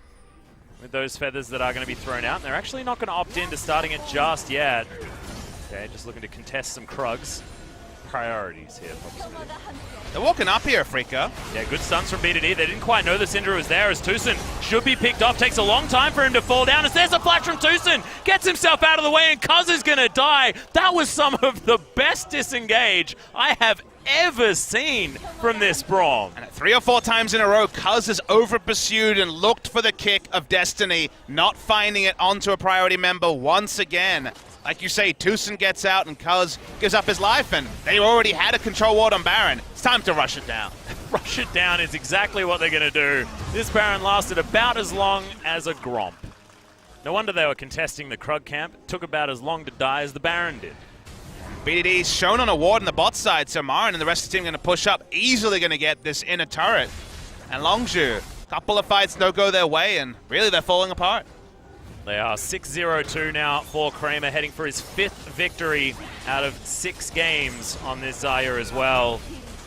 with those feathers that are going to be thrown out. And they're actually not going to opt into starting it just yet. Okay, just looking to contest some Krugs. Priorities here, possibly. They're walking up here, Afreeca. Yeah, good stunts from BDD. They didn't quite know that Syndra was there as Tucson should be picked off. Takes a long time for him to fall down as there's a flash from Tucson. Gets himself out of the way and Cuz is going to die. That was some of the best disengage I have ever seen from this Braum. And 3 or 4 times in a row, Cuz has over-pursued and looked for the kick of destiny, not finding it onto a priority member once again. Like you say, Tucson gets out and Cuz gives up his life, and they already had a control ward on Baron. It's time to rush it down. Rush it down is exactly what they're going to do. This Baron lasted about as long as a Gromp. No wonder they were contesting the Krug camp. It took about as long to die as the Baron did. BDD's shown on a ward on the bot side, so Marin and the rest of the team are going to push up, easily going to get this inner turret. And Longzhu, couple of fights don't go their way, and really they're falling apart. They are 6-0-2 now for Kramer, heading for his 5th victory out of 6 games on this Xayah as well.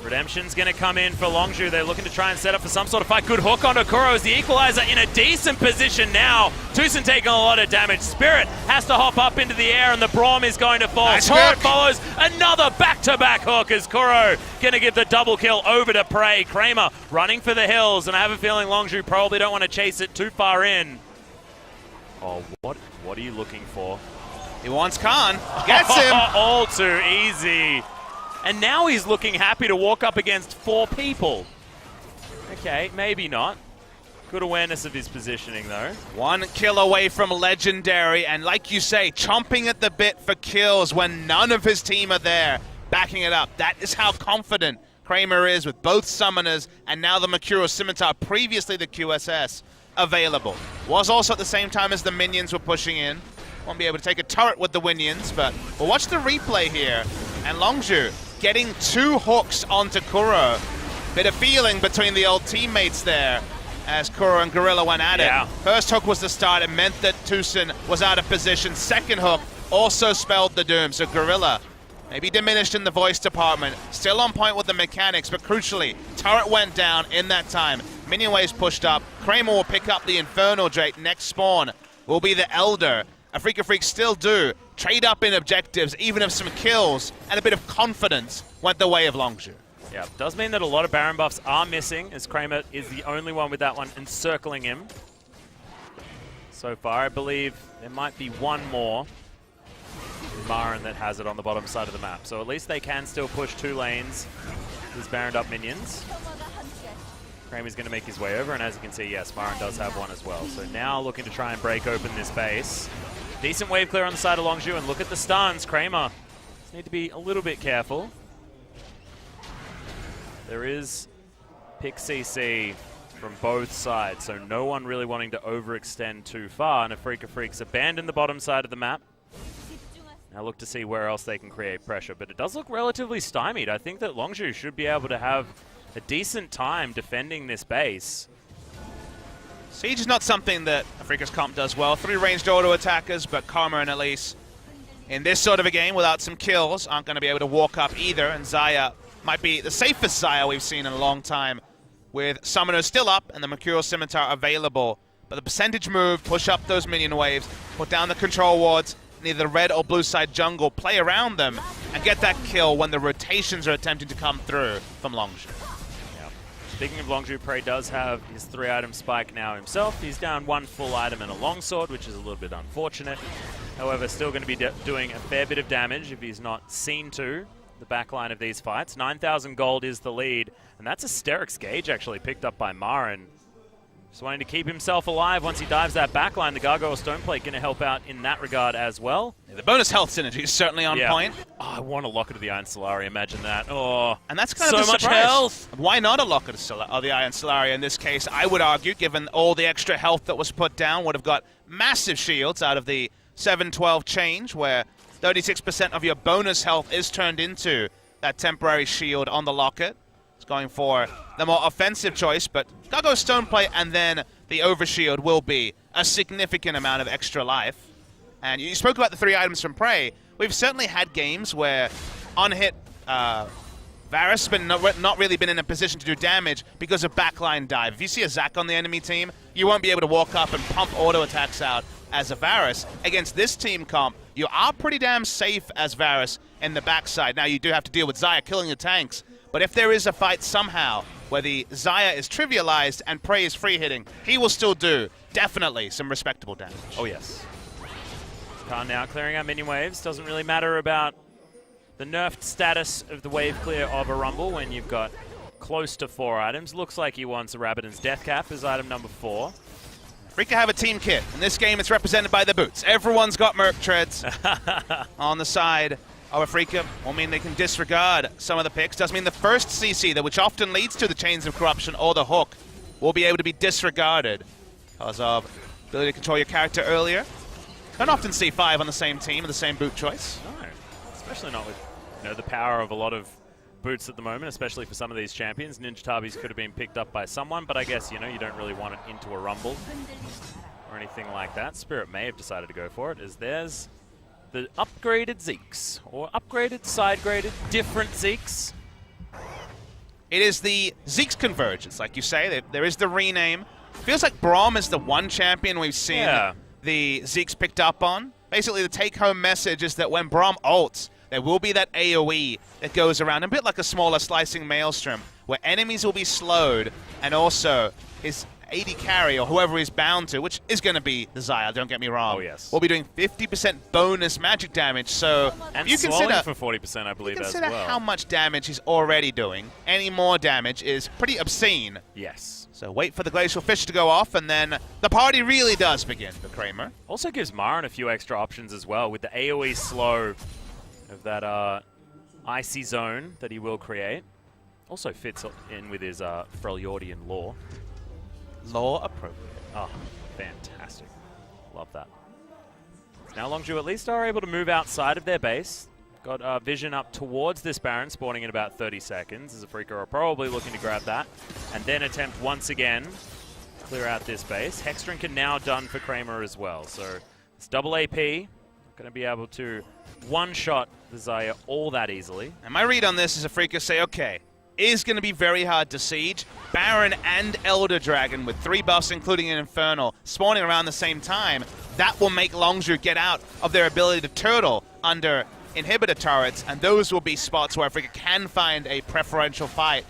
Redemption's going to come in for Longzhu. They're looking to try and set up for some sort of fight. Good hook onto Kuro as the equalizer in a decent position now. Tucson taking a lot of damage. Spirit has to hop up into the air and the Braum is going to fall. Nice Spirit hook. follows another back-to-back hook as Kuro going to give the double kill over to Prey. Kramer running for the hills, and I have a feeling Longzhu probably don't want to chase it too far in. Oh, what are you looking for? He wants Khan. Gets him. All too easy. And now he's looking happy to walk up against 4 people. Okay, maybe not. Good awareness of his positioning, though. 1 kill away from Legendary, and like you say, chomping at the bit for kills when none of his team are there, backing it up. That is how confident Kramer is with both Summoners and now the Mercurial Scimitar, previously the QSS, available. Was also at the same time as the minions were pushing in. Won't be able to take a turret with the minions, but we'll watch the replay here. And Longzhu getting 2 hooks onto Kuro. Bit of feeling between the old teammates there as Kuro and Gorilla went at it. First hook was the start. It meant that Tucson was out of position. Second hook also spelled the doom. So Gorilla, maybe diminished in the voice department, still on point with the mechanics, but crucially, turret went down in that time. Minion waves pushed up. Kramer will pick up the Infernal Drake. Next spawn will be the Elder. Afreeca Freecs still do trade up in objectives, even if some kills and a bit of confidence went the way of Longzhu. Yeah, does mean that a lot of Baron buffs are missing, as Kramer is the only one with that one encircling him. So far, I believe there might be one more Marin that has it on the bottom side of the map. So at least they can still push 2 lanes, these Baroned up minions. Kramer's going to make his way over, and as you can see, yes, Marin does have one as well. So now looking to try and break open this base. Decent wave clear on the side of Longzhu, and look at the stuns. Kramer just need to be a little bit careful. There is pick CC from both sides, so no one really wanting to overextend too far, and Afreeca Freecs abandon the bottom side of the map. Now look to see where else they can create pressure, but it does look relatively stymied. I think that Longzhu should be able to have a decent time defending this base. Siege is not something that Afreeca's comp does well. 3 ranged auto attackers, but Karma and Elise in this sort of a game without some kills aren't going to be able to walk up either, and Xayah might be the safest Xayah we've seen in a long time, with Summoner still up and the Mercurial Scimitar available. But the percentage move, push up those minion waves, put down the control wards, and either the red or blue side jungle, play around them, and get that kill when the rotations are attempting to come through from Longzhu. Yeah. Speaking of Longzhu, Prey does have his 3-item spike now himself. He's down 1 full item and a longsword, which is a little bit unfortunate. However, still going to be doing a fair bit of damage if he's not seen to the backline of these fights. 9,000 gold is the lead, and that's a Sterix gauge actually picked up by Marin. Just wanting to keep himself alive once he dives that backline. The Gargoyle Stoneplate going to help out in that regard as well. Yeah, the bonus health synergy is certainly on point. Oh, I want a Locket of the Iron Solari, imagine that. Oh, and that's kind so of the much surprise. Health. Why not a Locket of the Iron Solari in this case? I would argue, given all the extra health that was put down, would have got massive shields out of the 7-12 change, where 36% of your bonus health is turned into that temporary shield on the Locket. It's going for the more offensive choice, but Gargoyle Stoneplate and then the Overshield will be a significant amount of extra life. And you spoke about the 3 items from Prey. We've certainly had games where on-hit Varus has been not really been in a position to do damage because of backline dive. If you see a Zac on the enemy team, you won't be able to walk up and pump auto attacks out as a Varus. Against this team comp, you are pretty damn safe as Varus in the backside. Now, you do have to deal with Xayah killing the tanks, but if there is a fight somehow where the Xayah is trivialized and Prey is free hitting, he will still do definitely some respectable damage. Oh, yes. Khan now clearing out minion waves. Doesn't really matter about the nerfed status of the wave clear of a Rumble when you've got close to 4 items. Looks like he wants a Rabadon's Death Cap as item number 4. Afreeca have a team kit. In this game, it's represented by the boots. Everyone's got Merc Treads on the side of Afreeca. Will mean they can disregard some of the picks. Does mean the first CC, which often leads to the Chains of Corruption or the hook, will be able to be disregarded because of ability to control your character earlier. Don't often see 5 on the same team with the same boot choice. No, especially not with the power of a lot of boots at the moment, especially for some of these champions. Ninja Tabis could have been picked up by someone, but I guess, you don't really want it into a Rumble or anything like that. Spirit may have decided to go for it, as there's the upgraded Zeeks, or upgraded, side-graded, different Zeeks. It is the Zeke's Convergence, like you say. There is the rename. Feels like Braum is the one champion we've seen the Zeke's picked up on. Basically, the take-home message is that when Braum ults, there will be that AoE that goes around, a bit like a smaller slicing maelstrom, where enemies will be slowed, and also his AD carry, or whoever he's bound to, which is going to be the Xayah, don't get me wrong, will be doing 50% bonus magic damage. So and you consider for 40%, I believe, as well. Consider how much damage he's already doing. Any more damage is pretty obscene. Yes. So wait for the Glacial Fish to go off, and then the party really does begin for Kramer. Also gives Marin a few extra options as well, with the AoE slow of that icy zone that he will create. Also fits in with his Freljordian lore. Lore appropriate. Oh, fantastic. Love that. Now Longzhu at least are able to move outside of their base. Got vision up towards this Baron, spawning in about 30 seconds. As Afreeca are probably looking to grab that. And then attempt once again clear out this base. Hexdrinker now done for Kramer as well. So it's double AP. Going going to be able to one-shot the Xayah all that easily. And my read on this is Afreeca say, okay, is going to be very hard to siege. Baron and Elder Dragon with 3 buffs, including an Infernal, spawning around the same time. That will make Longzhu get out of their ability to turtle under inhibitor turrets, and those will be spots where Afreeca can find a preferential fight.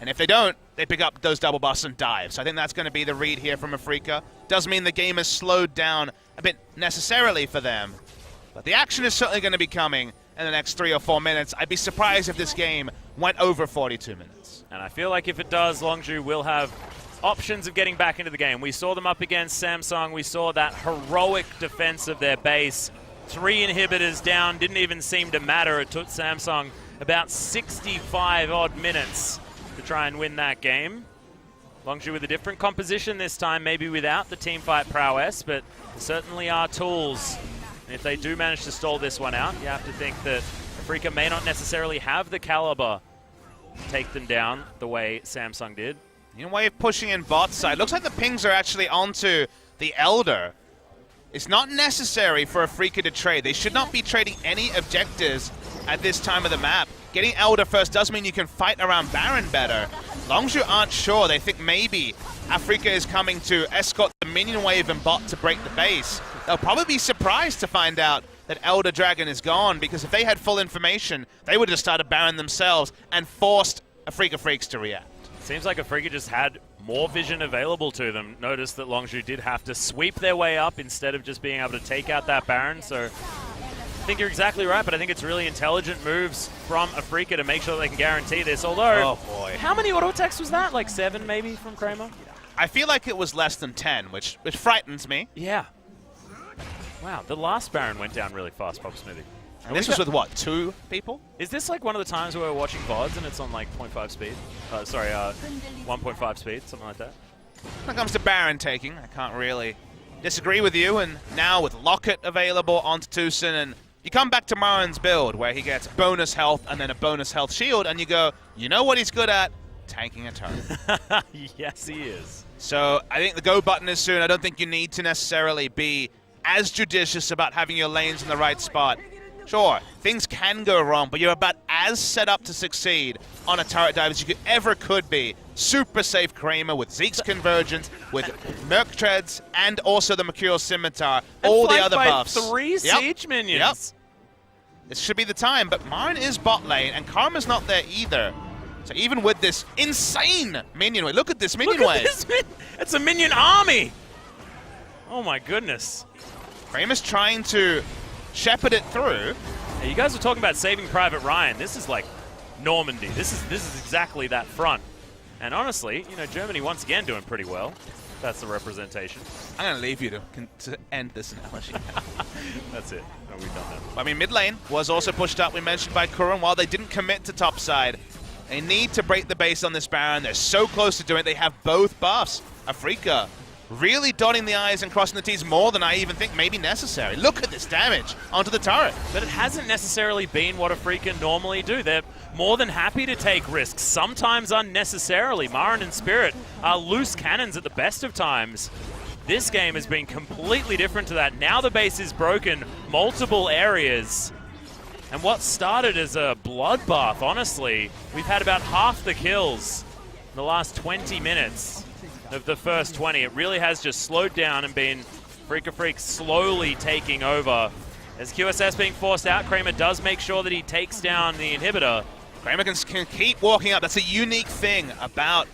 And if they don't, they pick up those double buffs and dive. So I think that's going to be the read here from Afreeca. Does mean the game has slowed down a bit necessarily for them, but the action is certainly going to be coming in the next 3 or 4 minutes. I'd be surprised if this game went over 42 minutes. And I feel like if it does, Longzhu will have options of getting back into the game. We saw them up against Samsung. We saw that heroic defense of their base. 3 inhibitors down, didn't even seem to matter. It took Samsung about 65 odd minutes to try and win that game. Longzhu with a different composition this time, maybe without the teamfight prowess, but certainly are tools. And if they do manage to stall this one out, you have to think that Afreeca may not necessarily have the caliber to take them down the way Samsung did. In way of pushing in bot side, looks like the pings are actually onto the Elder. It's not necessary for Afreeca to trade. They should not be trading any objectives at this time of the map. Getting Elder first does mean you can fight around Baron better. Longzhu aren't sure. They think maybe Afreeca is coming to escort the minion wave and bot to break the base. They'll probably be surprised to find out that Elder Dragon is gone, because if they had full information, they would have started Baron themselves and forced Afreeca Freecs to react. Seems like Afreeca just had more vision available to them. Notice that Longzhu did have to sweep their way up instead of just being able to take out that Baron. So I think you're exactly right, but I think it's really intelligent moves from Afreeca to make sure that they can guarantee this. Although, oh boy, how many auto attacks was that? Like 7 maybe from Kramer? I feel like it was less than 10, which frightens me. Yeah. Wow, the last Baron went down really fast, Pop Smoothie. And this was with what, 2 people? Is this like one of the times where we're watching VODs and it's on like 0.5 speed? 1.5 speed, something like that? When it comes to Baron taking, I can't really disagree with you. And now with Locket available onto Tucson, and you come back to Marin's build where he gets bonus health and then a bonus health shield, and you go, you know what he's good at? Tanking a turret. Yes, he is. So I think the go button is soon. I don't think you need to necessarily be as judicious about having your lanes in the right spot. Sure, things can go wrong, but you're about as set up to succeed on a turret dive as you ever could be. Super safe Kramer with Zeke's Convergence, with Merc Treads, and also the Mercurial Scimitar, and all the other by buffs. 3 siege minions. Yep. This should be the time, but Marin is bot lane, and Karma's not there either. So even with this insane minion wave, look at this minion wave. It's a minion army. Oh my goodness. Kramer's trying to shepherd it through. Hey, you guys were talking about Saving Private Ryan. This is like Normandy. This is exactly that front. And honestly, you know, Germany once again doing pretty well. That's the representation. I'm going to leave you to end this analogy. That's it. No, we've done that. I mean, mid lane was also pushed up, we mentioned by Kurun. While they didn't commit to top side, they need to break the base on this Baron. They're so close to doing it. They have both buffs. Afreeca really dotting the I's and crossing the T's more than I even think may be necessary. Look at this damage onto the turret. But it hasn't necessarily been what Afreeca normally do. They're more than happy to take risks, sometimes unnecessarily. Marin and Spirit are loose cannons at the best of times. This game has been completely different to that. Now the base is broken, multiple areas. And what started as a bloodbath, honestly, we've had about half the kills in the last 20 minutes of the first 20. It really has just slowed down and been Afreeca Freecs slowly taking over. As QSS being forced out, Kramer does make sure that he takes down the inhibitor. Kramer can keep walking up. That's a unique thing about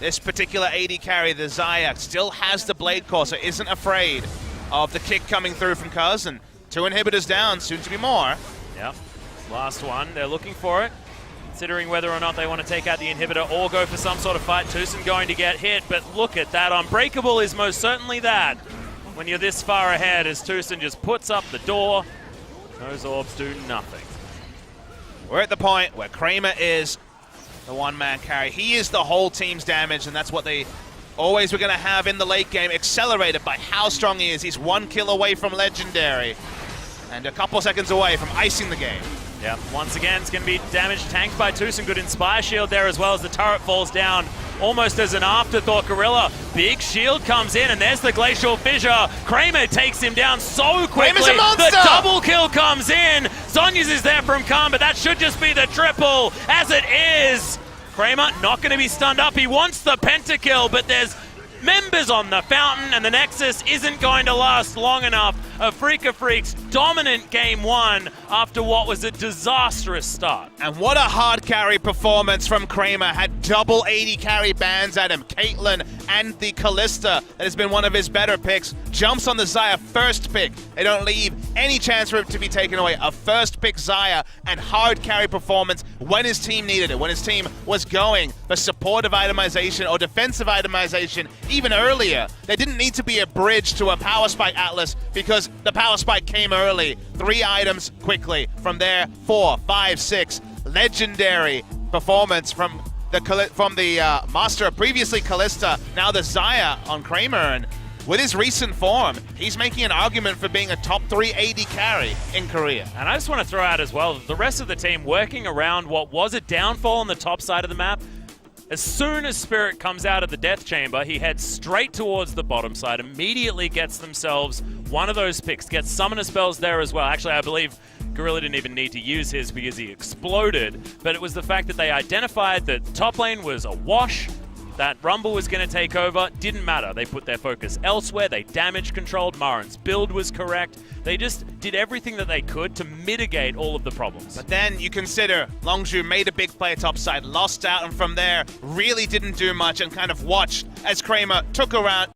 this particular AD carry. The Xayah still has the Blade Core, so isn't afraid of the kick coming through from Cuz, and 2 inhibitors down, soon to be more. Yep, last one. They're looking for it, considering whether or not they want to take out the inhibitor or go for some sort of fight. Tucson going to get hit, but look at that. Unbreakable is most certainly that when you're this far ahead, as Tucson just puts up the door. Those orbs do nothing. We're at the point where Kramer is the one-man carry. He is the whole team's damage, and that's what they always were going to have in the late game, accelerated by how strong he is. He's 1 kill away from Legendary, and a couple seconds away from icing the game. Yeah, once again, it's going to be damage tanked by Tucson. Good Inspire Shield there as well as the turret falls down almost as an afterthought. Gorilla, big shield comes in, and there's the Glacial Fissure. Kramer takes him down so quickly. Kramer's a monster! The double kill Zhonya's is there from Khan, but that should just be the triple, as it is. Kramer not going to be stunned up. He wants the pentakill, but there's members on the fountain, and the Nexus isn't going to last long enough. Afreeca Freecs dominant game one after what was a disastrous start. And what a hard carry performance from Kramer. Had double 80 carry bans at him. Caitlyn and the Callista, that has been one of his better picks, jumps on the Xayah first pick. They don't leave any chance for it to be taken away. A first pick Xayah and hard carry performance when his team needed it, when his team was going for supportive itemization or defensive itemization even earlier. There didn't need to be a bridge to a power spike Atlas because the power spike came early. 3 items quickly. From there, 4, 5, 6. Legendary performance from the master, previously Callista, now the Xayah on Kramer. And with his recent form, he's making an argument for being a top 3 AD carry in Korea. And I just want to throw out as well, the rest of the team working around what was a downfall on the top side of the map. As soon as Spirit comes out of the Death Chamber, he heads straight towards the bottom side, immediately gets themselves one of those picks, gets Summoner spells there as well. Actually, I believe Gorilla didn't even need to use his because he exploded, but it was the fact that they identified that top lane was a wash, that Rumble was going to take over. Didn't matter. They put their focus elsewhere. They damage controlled. Marin's build was correct. They just did everything that they could to mitigate all of the problems. But then you consider Longzhu made a big play topside, lost out, and from there really didn't do much and kind of watched as Kramer took around